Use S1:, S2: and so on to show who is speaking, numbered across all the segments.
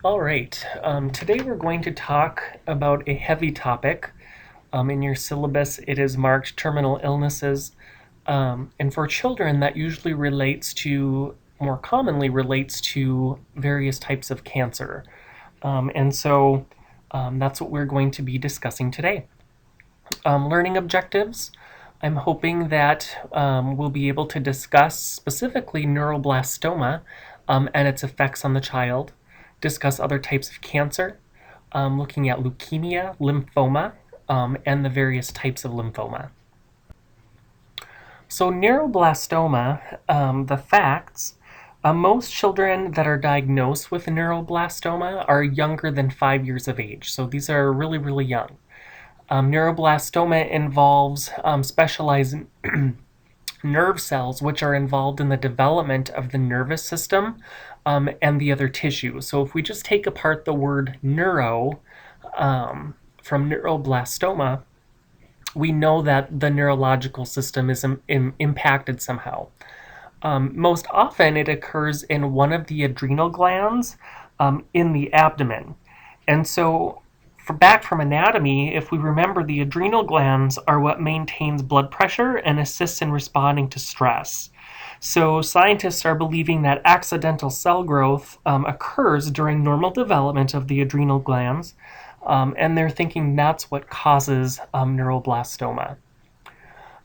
S1: All right, today we're going to talk about a heavy topic. In your syllabus, it is marked terminal illnesses. And for children, that usually more commonly relates to various types of cancer. And so that's what we're going to be discussing today. Learning objectives. I'm hoping that we'll be able to discuss specifically neuroblastoma and its effects on the child, discuss other types of cancer, looking at leukemia, lymphoma, and the various types of lymphoma. So, neuroblastoma, the facts. Most children that are diagnosed with neuroblastoma are younger than 5 years of age. So, these are really, really young. Neuroblastoma involves specialized nerve cells, which are involved in the development of the nervous system and the other tissue. So if we just take apart the word neuro from neuroblastoma, we know that the neurological system is impacted somehow. Most often, it occurs in one of the adrenal glands in the abdomen. And so, back from anatomy, if we remember, the adrenal glands are what maintains blood pressure and assists in responding to stress. So, scientists are believing that accidental cell growth occurs during normal development of the adrenal glands, and they're thinking that's what causes neuroblastoma.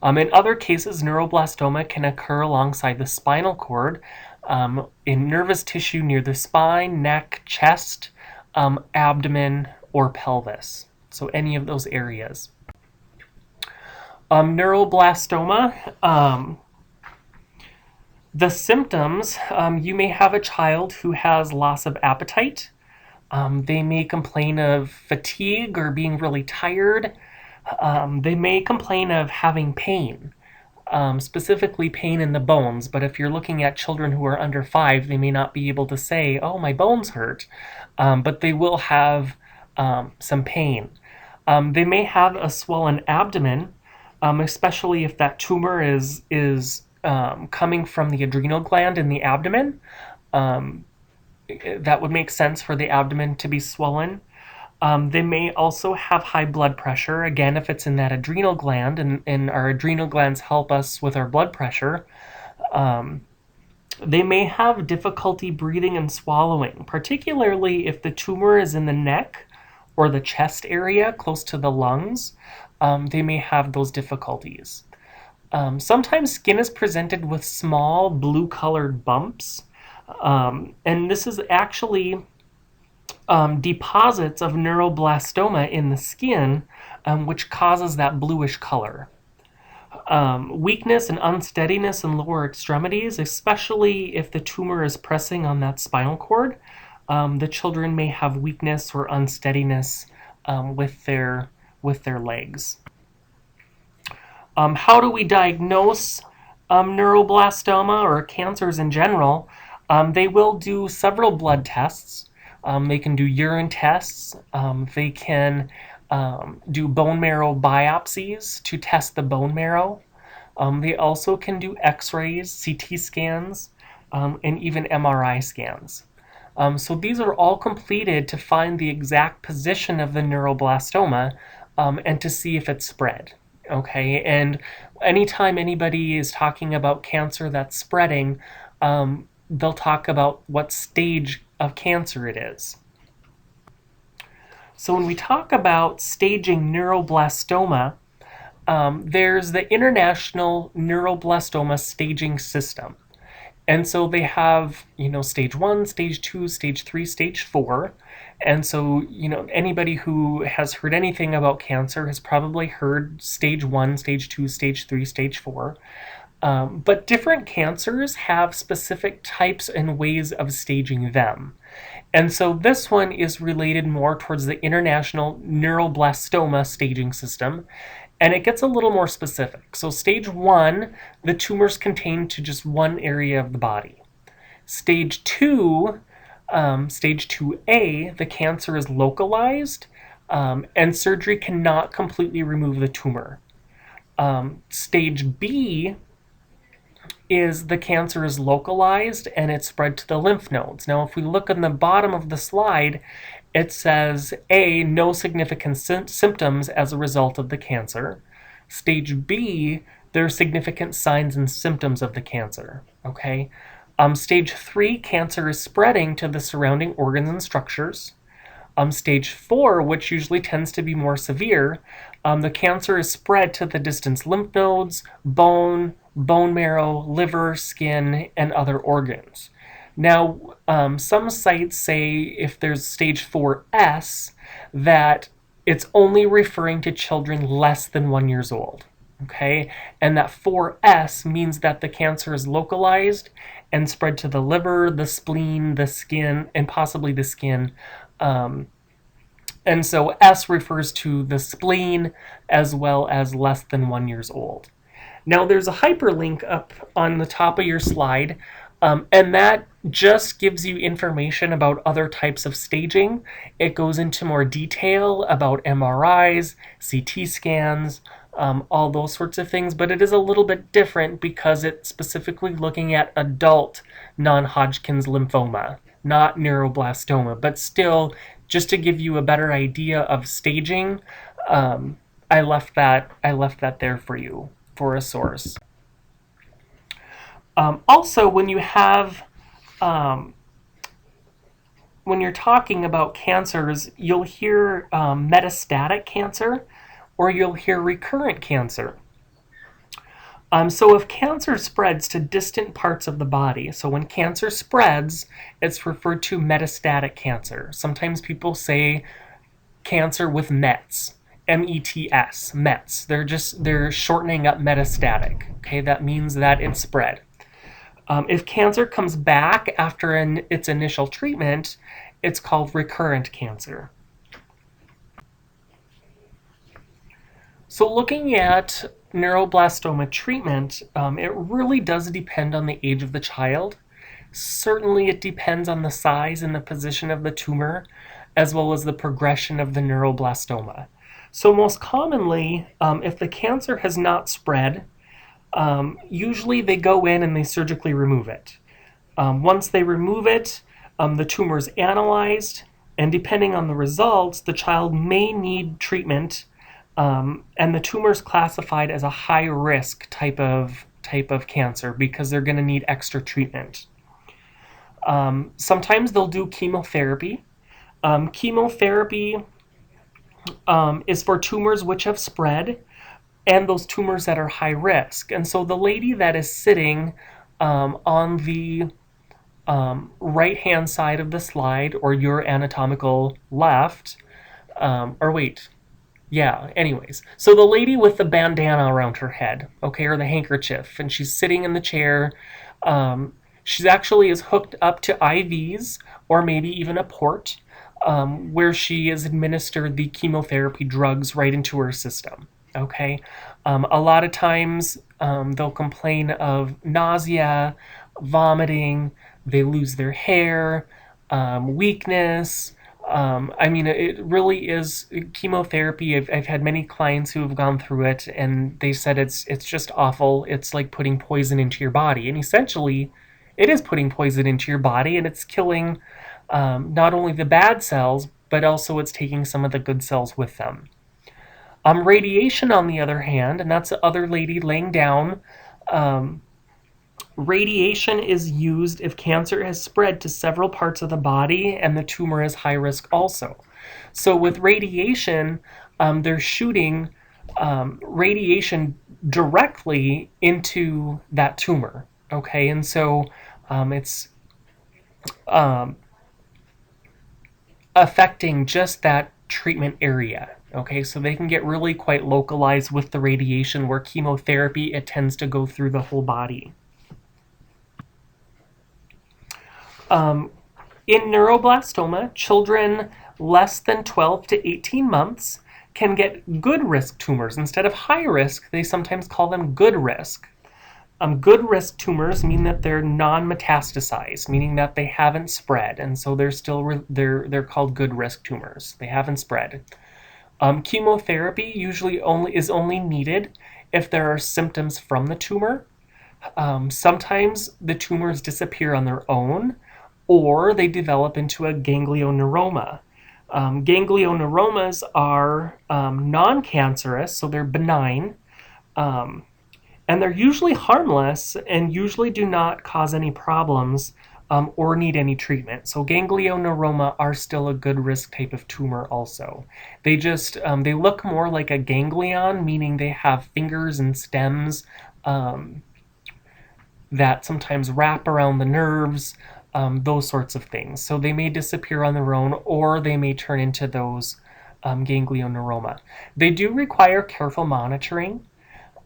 S1: In other cases, neuroblastoma can occur alongside the spinal cord, in nervous tissue near the spine, neck, chest, abdomen, or pelvis. So any of those areas. Neuroblastoma, the symptoms, you may have a child who has loss of appetite. They may complain of fatigue or being really tired. They may complain of having pain, specifically pain in the bones. But if you're looking at children who are under 5, they may not be able to say, "Oh, my bones hurt," but they will have some pain. They may have a swollen abdomen, especially if that tumor is coming from the adrenal gland in the abdomen. Um, that would make sense for the abdomen to be swollen. They may also have high blood pressure, again, if it's in that adrenal gland, and our adrenal glands help us with our blood pressure. They may have difficulty breathing and swallowing, particularly if the tumor is in the neck or the chest area close to the lungs. They may have those difficulties. Sometimes skin is presented with small blue-colored bumps, and this is actually deposits of neuroblastoma in the skin, which causes that bluish color. Weakness and unsteadiness in lower extremities, especially if the tumor is pressing on that spinal cord. The children may have weakness or unsteadiness with their legs. How do we diagnose neuroblastoma or cancers in general? They will do several blood tests. They can do urine tests. They can do bone marrow biopsies to test the bone marrow. They also can do x-rays, CT scans, and even MRI scans. So these are all completed to find the exact position of the neuroblastoma and to see if it's spread. Okay, and anytime anybody is talking about cancer that's spreading, they'll talk about what stage of cancer it is. So when we talk about staging neuroblastoma, there's the International Neuroblastoma Staging System. And so they have, stage 1, stage 2, stage 3, stage 4. And so, anybody who has heard anything about cancer has probably heard stage 1, stage 2, stage 3, stage 4. But different cancers have specific types and ways of staging them. And so this one is related more towards the International Neuroblastoma Staging System, and it gets a little more specific. So stage 1, the tumors contain to just one area of the body. Stage 2, stage 2A, the cancer is localized, and surgery cannot completely remove the tumor. Stage B is the cancer is localized and it's spread to the lymph nodes. Now, if we look on the bottom of the slide, it says A, no significant symptoms as a result of the cancer. Stage B, there are significant signs and symptoms of the cancer. Okay. Stage 3, cancer is spreading to the surrounding organs and structures. Stage 4, which usually tends to be more severe, the cancer is spread to the distant lymph nodes, bone, bone marrow, liver, skin, and other organs. Now, some sites say if there's stage 4S, that it's only referring to children less than 1 year old. Okay, and that 4S means that the cancer is localized and spread to the liver, the spleen, the skin, and possibly the skin. And so S refers to the spleen as well as less than 1 year old. Now there's a hyperlink up on the top of your slide, and that just gives you information about other types of staging. It goes into more detail about MRIs, CT scans, all those sorts of things, but it is a little bit different because it's specifically looking at adult non-Hodgkin's lymphoma, not neuroblastoma, but still, just to give you a better idea of staging, I left that there for you for a source. Also, when you have when you're talking about cancers, you'll hear metastatic cancer or you'll hear recurrent cancer. So if cancer spreads to distant parts of the body, so when cancer spreads, it's referred to metastatic cancer. Sometimes people say cancer with METs, METS, METs. They're shortening up metastatic. Okay, that means that it's spread. If cancer comes back after its initial treatment, it's called recurrent cancer. So looking at neuroblastoma treatment, it really does depend on the age of the child. Certainly it depends on the size and the position of the tumor, as well as the progression of the neuroblastoma. So most commonly, if the cancer has not spread, usually they go in and they surgically remove it. Once they remove it, the tumor is analyzed, and depending on the results, the child may need treatment, and the tumor is classified as a high-risk type of cancer because they're going to need extra treatment. Sometimes they'll do chemotherapy. Chemotherapy is for tumors which have spread and those tumors that are high risk. And so the lady that is sitting on the right-hand side of the slide, or your anatomical left, anyways. So the lady with the bandana around her head, okay, or the handkerchief, and she's sitting in the chair. She actually is hooked up to IVs or maybe even a port where she is administered the chemotherapy drugs right into her system. Okay, a lot of times they'll complain of nausea, vomiting, they lose their hair, weakness. It really is chemotherapy. I've had many clients who have gone through it, and they said it's just awful. It's like putting poison into your body, and essentially, it is putting poison into your body, and it's killing not only the bad cells, but also it's taking some of the good cells with them. Radiation, on the other hand, and that's the other lady laying down. Radiation is used if cancer has spread to several parts of the body and the tumor is high risk also. So with radiation, they're shooting radiation directly into that tumor. Okay, and so it's affecting just that treatment area. Okay, so they can get really quite localized with the radiation, where chemotherapy, it tends to go through the whole body. In neuroblastoma, children less than 12 to 18 months can get good risk tumors. Instead of high risk, they sometimes call them good risk. Good risk tumors mean that they're non-metastasized, meaning that they haven't spread, and so they're called good risk tumors. They haven't spread. Chemotherapy usually is only needed if there are symptoms from the tumor. Sometimes the tumors disappear on their own, or they develop into a ganglioneuroma. Ganglioneuromas are non-cancerous, so they're benign, um, and they're usually harmless and usually do not cause any problems or need any treatment. So ganglioneuroma are still a good risk type of tumor also. They look more like a ganglion, meaning they have fingers and stems um, that sometimes wrap around the nerves, those sorts of things. So they may disappear on their own, or they may turn into those ganglioneuroma. They do require careful monitoring,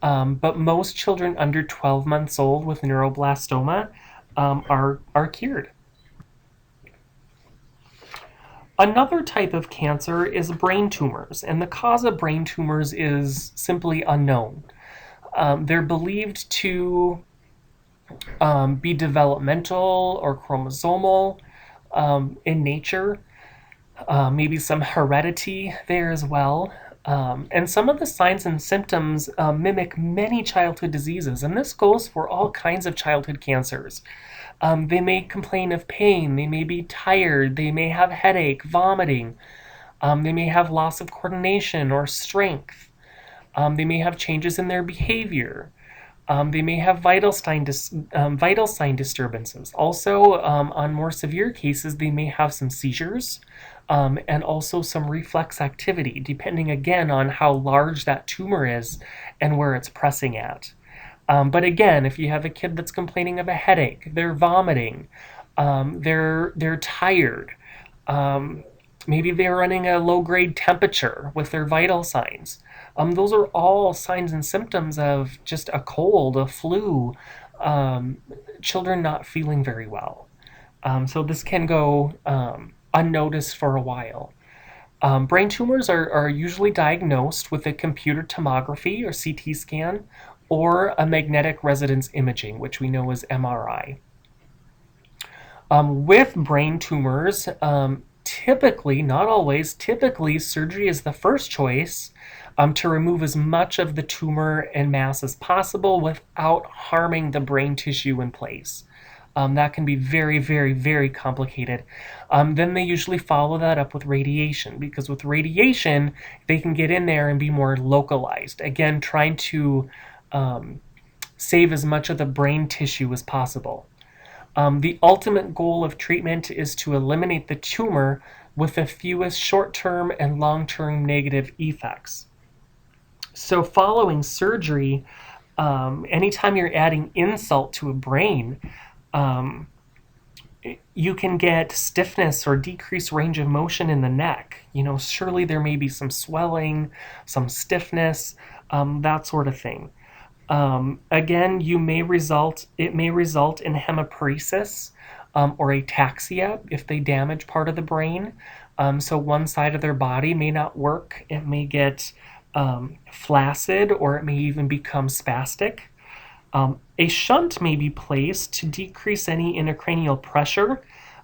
S1: but most children under 12 months old with neuroblastoma are cured. Another type of cancer is brain tumors, and the cause of brain tumors is simply unknown. They're believed to be developmental or chromosomal in nature, maybe some heredity there as well. And some of the signs and symptoms mimic many childhood diseases, and this goes for all kinds of childhood cancers. They may complain of pain, they may be tired, they may have headache, vomiting, they may have loss of coordination or strength, they may have changes in their behavior. They may have vital sign disturbances. Also, on more severe cases, they may have some seizures and also some reflex activity, depending again on how large that tumor is and where it's pressing at. But again, if you have a kid that's complaining of a headache, they're vomiting, they're tired, um, maybe they're running a low grade temperature with their vital signs. Those are all signs and symptoms of just a cold, a flu, um, children not feeling very well. So this can go unnoticed for a while. Brain tumors are usually diagnosed with a computer tomography or CT scan or a magnetic resonance imaging, which we know as MRI. With brain tumors, typically, not always, typically surgery is the first choice to remove as much of the tumor and mass as possible without harming the brain tissue in place. That can be very, very, very complicated. Then they usually follow that up with radiation, because with radiation, they can get in there and be more localized. Again, trying to save as much of the brain tissue as possible. The ultimate goal of treatment is to eliminate the tumor with the fewest short-term and long-term negative effects. So following surgery, anytime you're adding insult to a brain, um, you can get stiffness or decreased range of motion in the neck. Surely there may be some swelling, some stiffness, that sort of thing. Again, it may result in hemiparesis or ataxia if they damage part of the brain. So one side of their body may not work. It may get flaccid, or it may even become spastic. A shunt may be placed to decrease any intracranial pressure,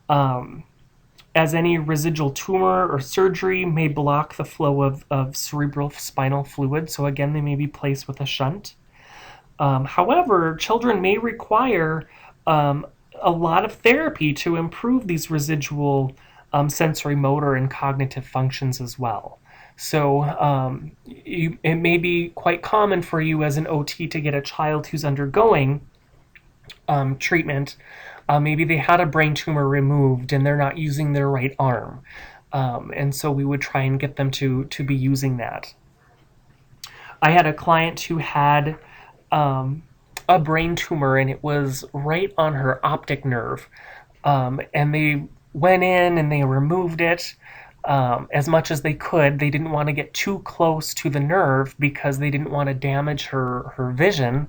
S1: as any residual tumor or surgery may block the flow of cerebral spinal fluid. So again, they may be placed with a shunt. However, children may require a lot of therapy to improve these residual sensory motor and cognitive functions as well. So it may be quite common for you as an OT to get a child who's undergoing treatment. Maybe they had a brain tumor removed and they're not using their right arm. And so we would try and get them to be using that. I had a client who had a brain tumor, and it was right on her optic nerve. And they went in and they removed it as much as they could. They didn't want to get too close to the nerve because they didn't want to damage her vision.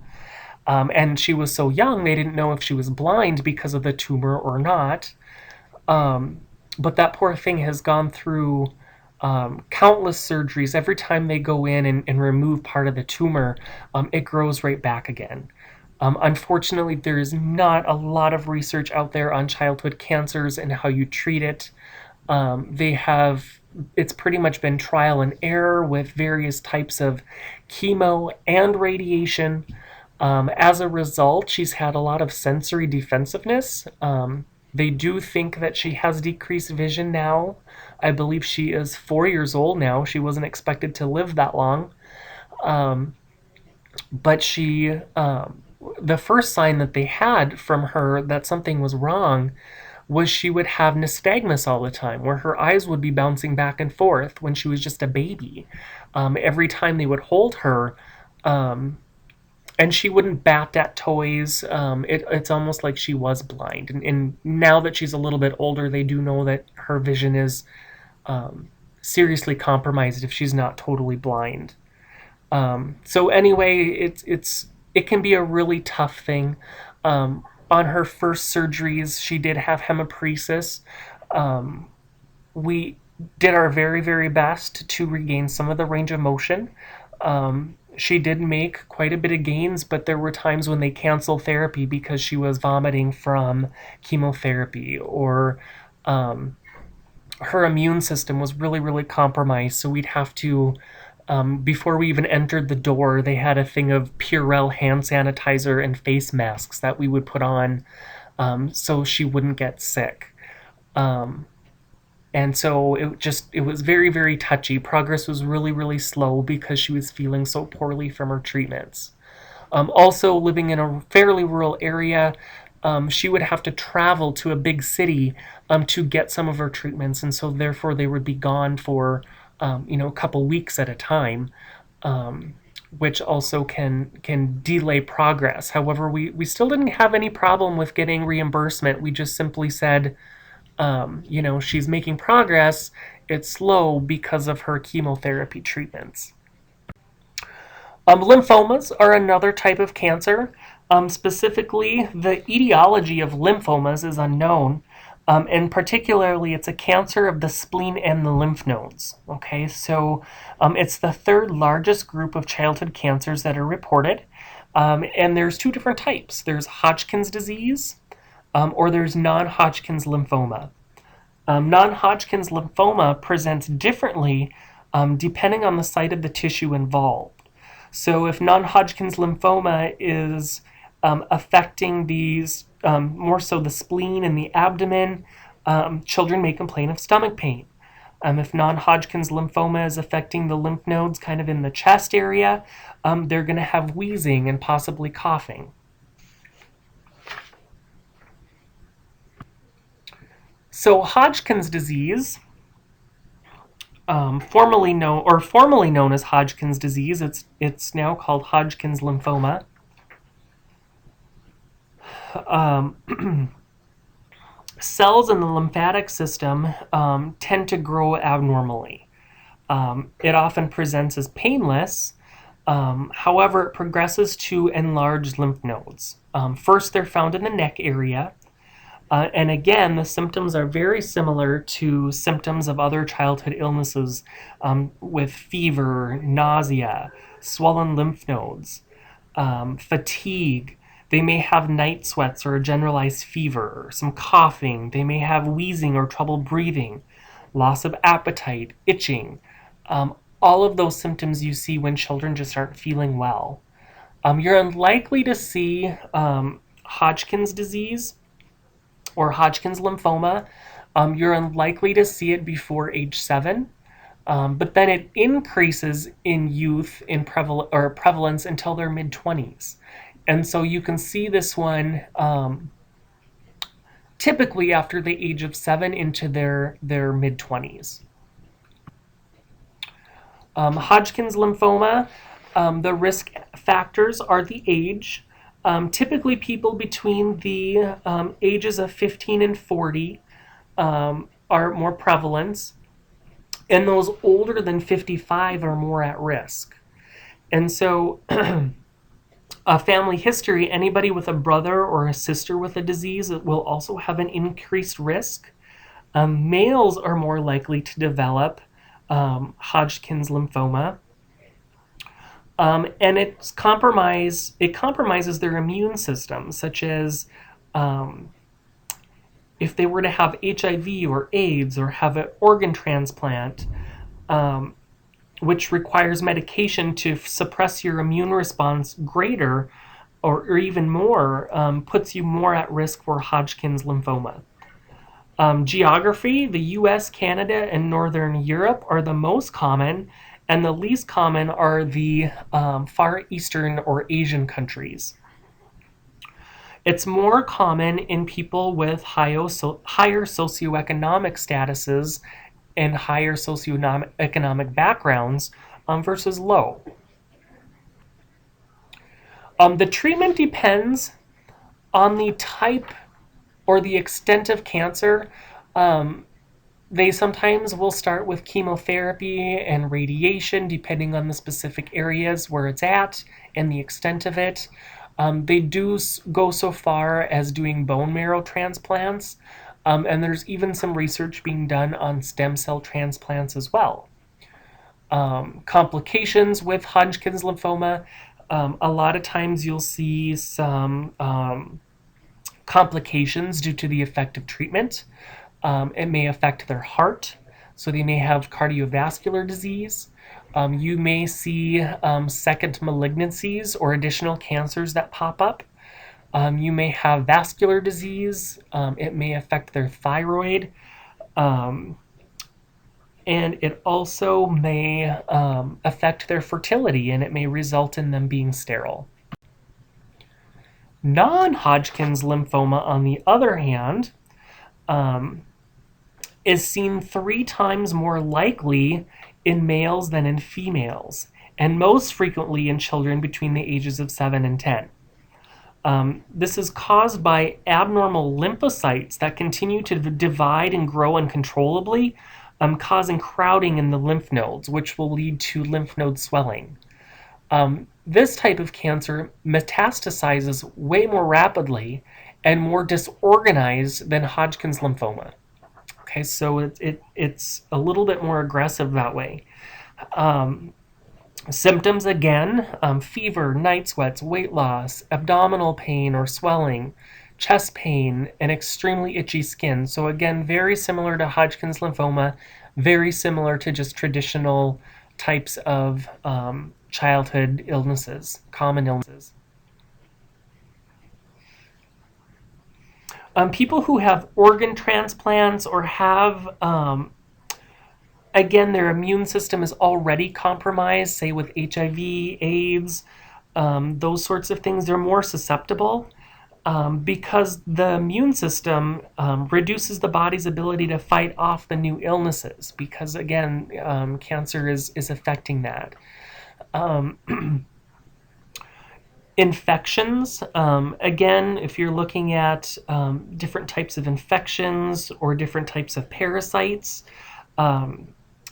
S1: And she was so young, they didn't know if she was blind because of the tumor or not. But that poor thing has gone through countless surgeries. Every time they go in and remove part of the tumor, it grows right back again. Unfortunately, there is not a lot of research out there on childhood cancers and how you treat it. It's pretty much been trial and error with various types of chemo and radiation. As a result, she's had a lot of sensory defensiveness. They do think that she has decreased vision now. I believe she is 4 years old now. She wasn't expected to live that long. Um, but the first sign that they had from her that something was wrong was she would have nystagmus all the time, where her eyes would be bouncing back and forth when she was just a baby. Every time they would hold her, um, and she wouldn't bat at toys. It's almost like she was blind. And now that she's a little bit older, they do know that her vision is seriously compromised if she's not totally blind. So anyway, it can be a really tough thing. On her first surgeries, she did have hemiparesis. Um, we did our very, very best to regain some of the range of motion. She did make quite a bit of gains, but there were times when they canceled therapy because she was vomiting from chemotherapy, or her immune system was really, really compromised. So we'd have to, before we even entered the door, they had a thing of Purell hand sanitizer and face masks that we would put on, so she wouldn't get sick. Um, and so it was very, very touchy. Progress was really, really slow because she was feeling so poorly from her treatments. Also, living in a fairly rural area, she would have to travel to a big city to get some of her treatments, and so therefore they would be gone for a couple weeks at a time, which also can delay progress. However, we still didn't have any problem with getting reimbursement. We just simply said, she's making progress. It's slow because of her chemotherapy treatments. Lymphomas are another type of cancer. Specifically, the etiology of lymphomas is unknown, and particularly it's a cancer of the spleen and the lymph nodes. Okay, so it's the third largest group of childhood cancers that are reported, and there's two different types. There's Hodgkin's disease, or there's non-Hodgkin's lymphoma. Non-Hodgkin's lymphoma presents differently depending on the site of the tissue involved. So if non-Hodgkin's lymphoma is affecting these, more so the spleen and the abdomen, children may complain of stomach pain. If non-Hodgkin's lymphoma is affecting the lymph nodes kind of in the chest area, they're going to have wheezing and possibly coughing. So Hodgkin's disease, formerly known as Hodgkin's disease, it's now called Hodgkin's lymphoma. Cells in the lymphatic system tend to grow abnormally. It often presents as painless. However, it progresses to enlarged lymph nodes. First, they're found in the neck area. And again, the symptoms are very similar to symptoms of other childhood illnesses, with fever, nausea, swollen lymph nodes, fatigue. They may have night sweats or a generalized fever, some coughing. They may have wheezing or trouble breathing, loss of appetite, itching. All of those symptoms you see when children just aren't feeling well. You're unlikely to see Hodgkin's disease or Hodgkin's lymphoma. You're unlikely to see it before age 7, but then it increases in youth in prevalence until their mid-20s. And so you can see this one typically after the age of 7 into their mid-20s. Hodgkin's lymphoma, the risk factors are the age. Typically, people between the ages of 15 and 40 are more prevalent, and those older than 55 are more at risk. And so, a family history, anybody with a brother or a sister with a disease will also have an increased risk. Males are more likely to develop Hodgkin's lymphoma. And it compromises their immune system, such as if they were to have HIV or AIDS or have an organ transplant, which requires medication to suppress your immune response greater, or even more, puts you more at risk for Hodgkin's lymphoma. Geography, the US, Canada, and Northern Europe are the most common, and the least common are the Far Eastern or Asian countries. It's more common in people with higher socioeconomic statuses and higher socioeconomic backgrounds versus low. The treatment depends on the type or the extent of cancer. They sometimes will start with chemotherapy and radiation depending on the specific areas where it's at and the extent of it. They do go so far as doing bone marrow transplants, and there's even some research being done on stem cell transplants as well. Complications with Hodgkin's lymphoma, a lot of times you'll see some complications due to the effect of treatment. It may affect their heart, so they may have cardiovascular disease. You may see second malignancies or additional cancers that pop up. You may have vascular disease. It may affect their thyroid. And it also may affect their fertility, and it may result in them being sterile. Non-Hodgkin's lymphoma, on the other hand, is seen 3 times more likely in males than in females, and most frequently in children between the ages of 7 and 10. This is caused by abnormal lymphocytes that continue to divide and grow uncontrollably, causing crowding in the lymph nodes, which will lead to lymph node swelling. This type of cancer metastasizes way more rapidly and more disorganized than Hodgkin's lymphoma. Okay, so it's a little bit more aggressive that way. Symptoms, again, fever, night sweats, weight loss, abdominal pain or swelling, chest pain, and extremely itchy skin. So again, very similar to Hodgkin's lymphoma, very similar to just traditional types of childhood illnesses, common illnesses. People who have organ transplants or have, again, their immune system is already compromised, say with HIV, AIDS, those sorts of things, they're more susceptible because the immune system reduces the body's ability to fight off the new illnesses because, again, cancer is affecting that. Infections, again, if you're looking at different types of infections or different types of parasites,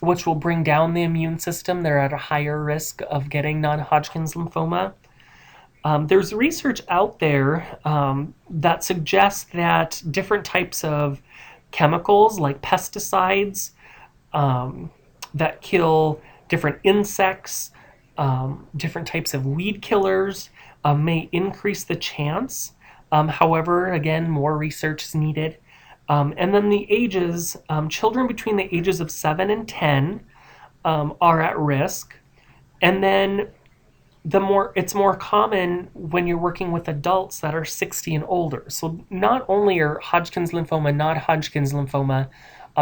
S1: which will bring down the immune system, they're at a higher risk of getting non-Hodgkin's lymphoma. There's research out there that suggests that different types of chemicals like pesticides that kill different insects, different types of weed killers may increase the chance. However, again, more research is needed. And then the ages, children between the ages of 7 and 10 are at risk. And then it's more common when you're working with adults that are 60 and older. So not only are Hodgkin's lymphoma, not Hodgkin's lymphoma,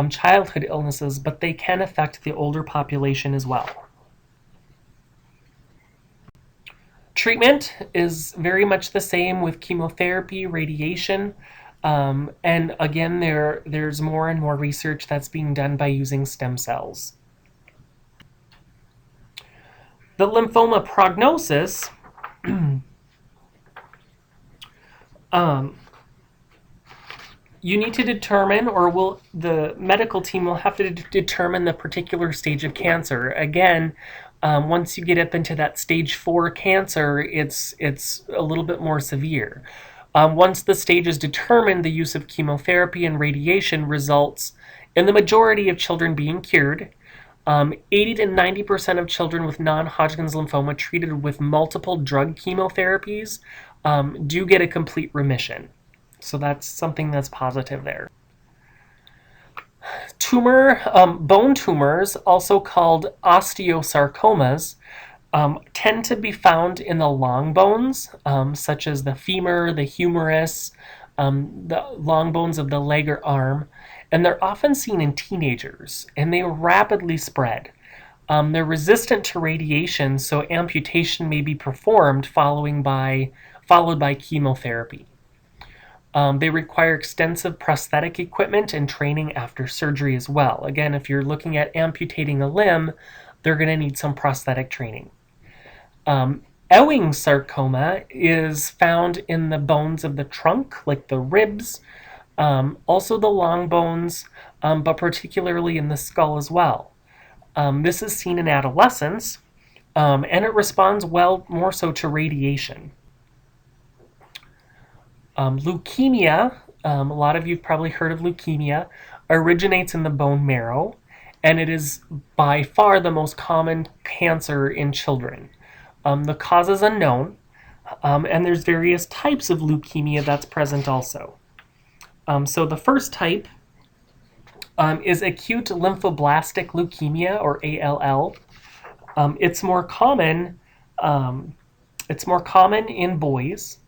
S1: childhood illnesses, but they can affect the older population as well. Treatment is very much the same with chemotherapy, radiation, and again, there's more and more research that's being done by using stem cells. The lymphoma prognosis, you need to determine, or the medical team will have to determine the particular stage of cancer. Again, once you get up into that stage 4 cancer, it's a little bit more severe. Once the stage is determined, the use of chemotherapy and radiation results in the majority of children being cured. 80 to 90% of children with non-Hodgkin's lymphoma treated with multiple drug chemotherapies do get a complete remission. So that's something that's positive there. Bone tumors, also called osteosarcomas, tend to be found in the long bones, such as the femur, the humerus, the long bones of the leg or arm, and they're often seen in teenagers, and they rapidly spread. They're resistant to radiation, so amputation may be performed followed by chemotherapy. They require extensive prosthetic equipment and training after surgery as well. Again, if you're looking at amputating a limb, they're going to need some prosthetic training. Ewing sarcoma is found in the bones of the trunk, like the ribs, also the long bones, but particularly in the skull as well. This is seen in adolescence, and it responds well more so to radiation. Leukemia, a lot of you've probably heard of leukemia, originates in the bone marrow, and it is by far the most common cancer in children. The cause is unknown, and there's various types of leukemia that's present also. So the first type is acute lymphoblastic leukemia, or ALL. It's more common. It's more common in boys.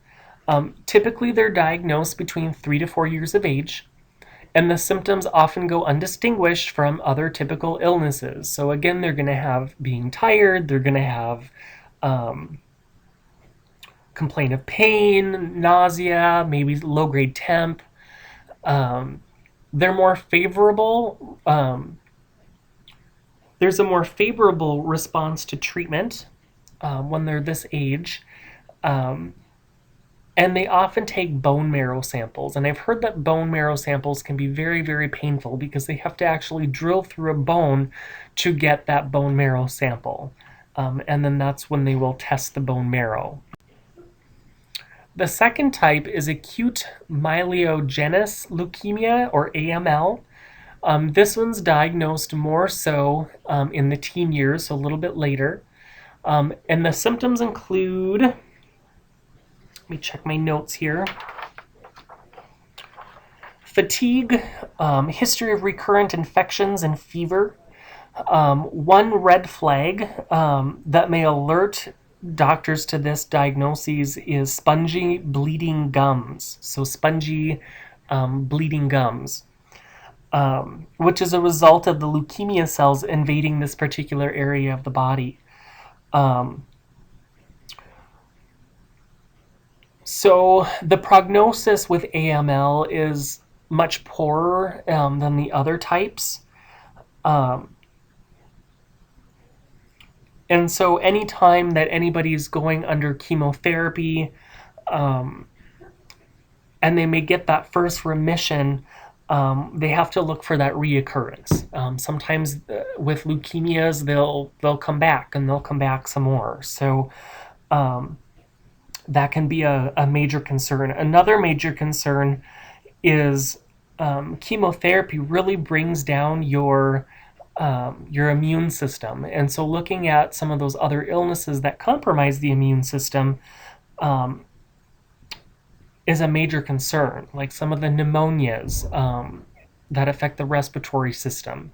S1: Typically, they're diagnosed between 3 to 4 years of age, and the symptoms often go undistinguished from other typical illnesses. So again, they're going to have being tired, they're going to have complaint of pain, nausea, maybe low-grade temp. They're more favorable. There's a more favorable response to treatment when they're this age. And they often take bone marrow samples. And I've heard that bone marrow samples can be very, very painful because they have to actually drill through a bone to get that bone marrow sample. And then that's when they will test the bone marrow. The second type is acute myelogenous leukemia, or AML. This one's diagnosed more so in the teen years, so a little bit later. And the symptoms include, let me check my notes here. Fatigue, history of recurrent infections and fever. One red flag that may alert doctors to this diagnosis is spongy bleeding gums. So spongy bleeding gums, which is a result of the leukemia cells invading this particular area of the body. So the prognosis with AML is much poorer than the other types. And so anytime that anybody's going under chemotherapy, and they may get that first remission, they have to look for that reoccurrence. Sometimes with leukemias, they'll come back, and they'll come back some more. So that can be a major concern. Another major concern is chemotherapy really brings down your immune system. And so looking at some of those other illnesses that compromise the immune system is a major concern, like some of the pneumonias that affect the respiratory system,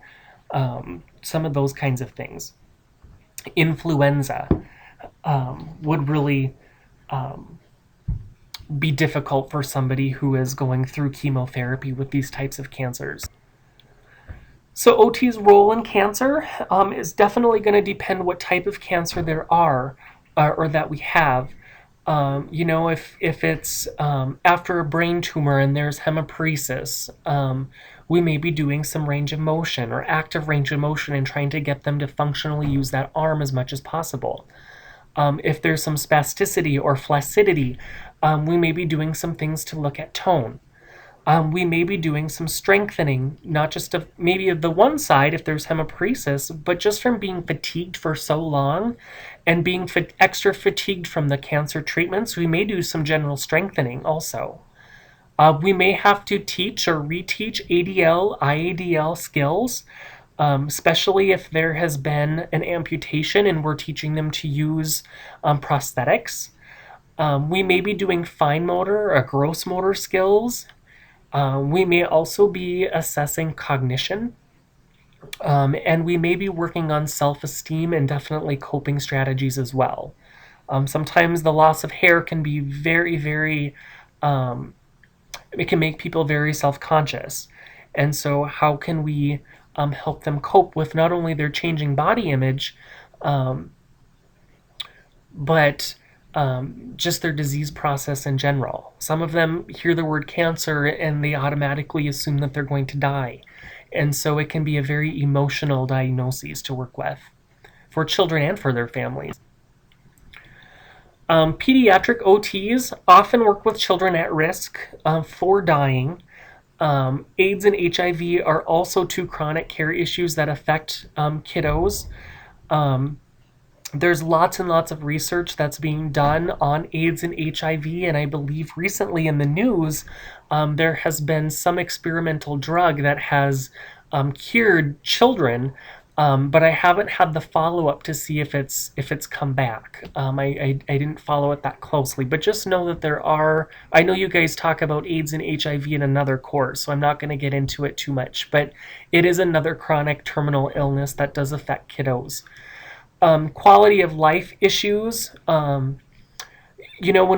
S1: some of those kinds of things. Influenza would really be difficult for somebody who is going through chemotherapy with these types of cancers. So OT's role in cancer is definitely going to depend what type of cancer there are or that we have. If it's after a brain tumor and there's hemiparesis, we may be doing some range of motion or active range of motion and trying to get them to functionally use that arm as much as possible. If there's some spasticity or flaccidity, we may be doing some things to look at tone. We may be doing some strengthening, not just of maybe of the one side if there's hemiparesis, but just from being fatigued for so long and being extra fatigued from the cancer treatments, we may do some general strengthening also. We may have to teach or reteach ADL, IADL skills, especially if there has been an amputation and we're teaching them to use prosthetics. We may be doing fine motor or gross motor skills. We may also be assessing cognition. And we may be working on self-esteem and definitely coping strategies as well. Sometimes the loss of hair can be very, very, um, it can make people very self-conscious. And so, how can we help them cope with not only their changing body image, um, but just their disease process in general? Some of them hear the word cancer and they automatically assume that they're going to die. And so, it can be a very emotional diagnosis to work with for children and for their families. Pediatric OTs often work with children at risk for dying. AIDS and HIV are also two chronic care issues that affect kiddos. Um, there's lots and lots of research that's being done on AIDS and HIV, and I believe recently in the news there has been some experimental drug that has cured children, but I haven't had the follow up to see if it's come back. I didn't follow it that closely, but just know that there are. I know you guys talk about AIDS and HIV in another course, so I'm not going to get into it too much, but it is another chronic terminal illness that does affect kiddos. Quality of life issues. When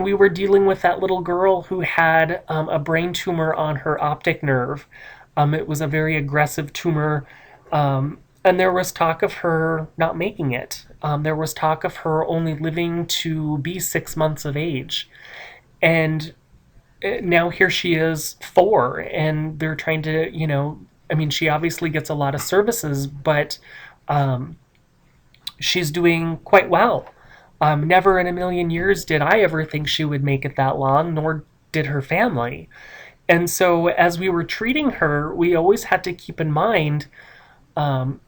S1: we were dealing with that little girl who had a brain tumor on her optic nerve, it was a very aggressive tumor, and there was talk of her not making it. There was talk of her only living to be 6 months of age. And now here she is 4, and they're trying to, I mean, she obviously gets a lot of services, but um, she's doing quite well. Never in a million years did I ever think she would make it that long, nor did her family. And so, as we were treating her, we always had to keep in mind, um,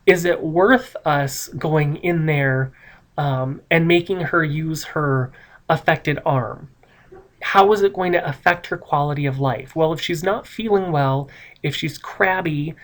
S1: is it worth us going in there and making her use her affected arm? How is it going to affect her quality of life? Well, if she's not feeling well, if she's crabby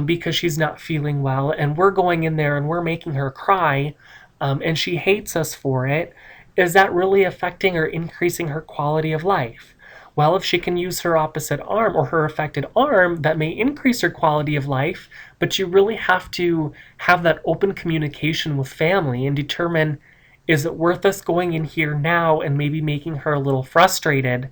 S1: because she's not feeling well, and we're going in there and we're making her cry, and she hates us for it, is that really affecting or increasing her quality of life? Well, if she can use her opposite arm or her affected arm, that may increase her quality of life, but you really have to have that open communication with family and determine, is it worth us going in here now and maybe making her a little frustrated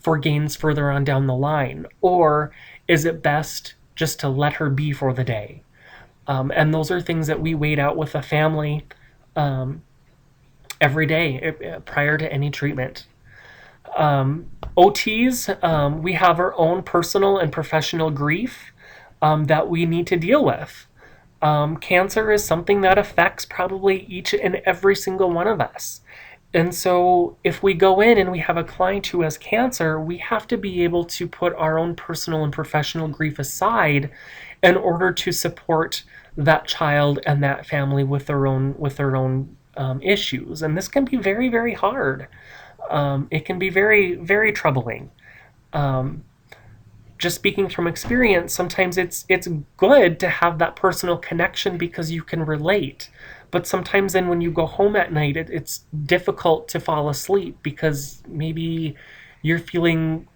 S1: for gains further on down the line? Or is it best just to let her be for the day? And those are things that we wait out with a family um, every day prior to any treatment. OTs, we have our own personal and professional grief that we need to deal with. Cancer is something that affects probably each and every single one of us. And so, if we go in and we have a client who has cancer, we have to be able to put our own personal and professional grief aside in order to support that child and that family with their own issues. And this can be very, very hard. It can be very, very troubling. Um, just speaking from experience, sometimes it's good to have that personal connection because you can relate. But sometimes then when you go home at night, it's difficult to fall asleep because maybe you're feeling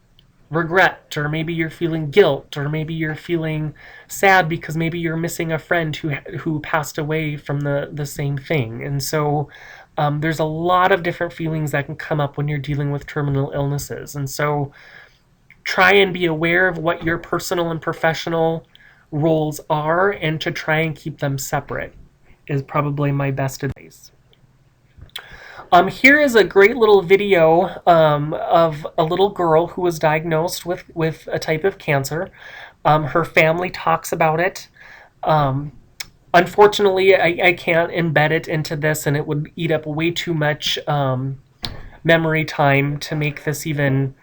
S1: regret, or maybe you're feeling guilt, or maybe you're feeling sad because maybe you're missing a friend who passed away from the same thing. And so there's a lot of different feelings that can come up when you're dealing with terminal illnesses. And so try and be aware of what your personal and professional roles are and to try and keep them separate is probably my best advice. Here is a great little video of a little girl who was diagnosed with a type of cancer. Her family talks about it. Um, Unfortunately, I can't embed it into this, and it would eat up way too much memory time to make this even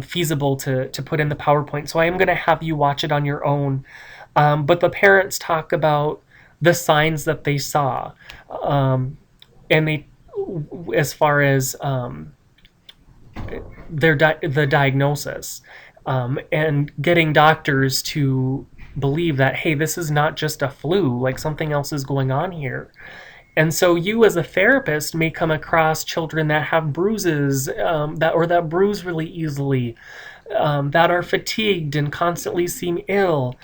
S1: feasible to put in the PowerPoint. So I am going to have you watch it on your own. But the parents talk about the signs that they saw, and they, as far as the diagnosis, and getting doctors to believe that, hey, this is not just a flu, like something else is going on here. And so you as a therapist may come across children that have bruises, that bruise really easily, that are fatigued and constantly seem ill,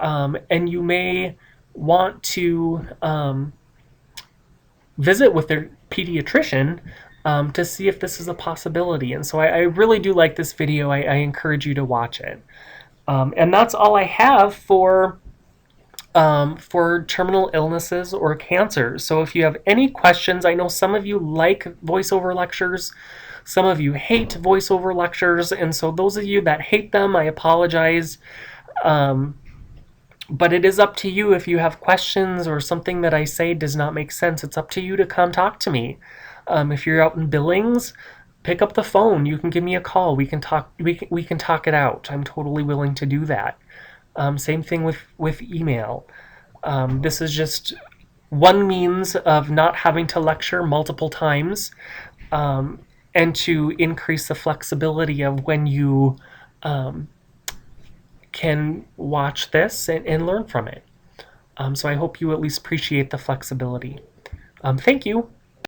S1: and you may want to visit with their pediatrician to see if this is a possibility. And so I really do like this video. I encourage you to watch it. And that's all I have for terminal illnesses or cancers. So if you have any questions, I know some of you like voiceover lectures, some of you hate voiceover lectures, and so those of you that hate them, I apologize. But it is up to you if you have questions or something that I say does not make sense. It's up to you to come talk to me. If you're out in Billings, pick up the phone. You can give me a call. We can talk. We can talk it out. I'm totally willing to do that. Same thing with email. This is just one means of not having to lecture multiple times, and to increase the flexibility of when you can watch this and learn from it. So I hope you at least appreciate the flexibility. Thank you.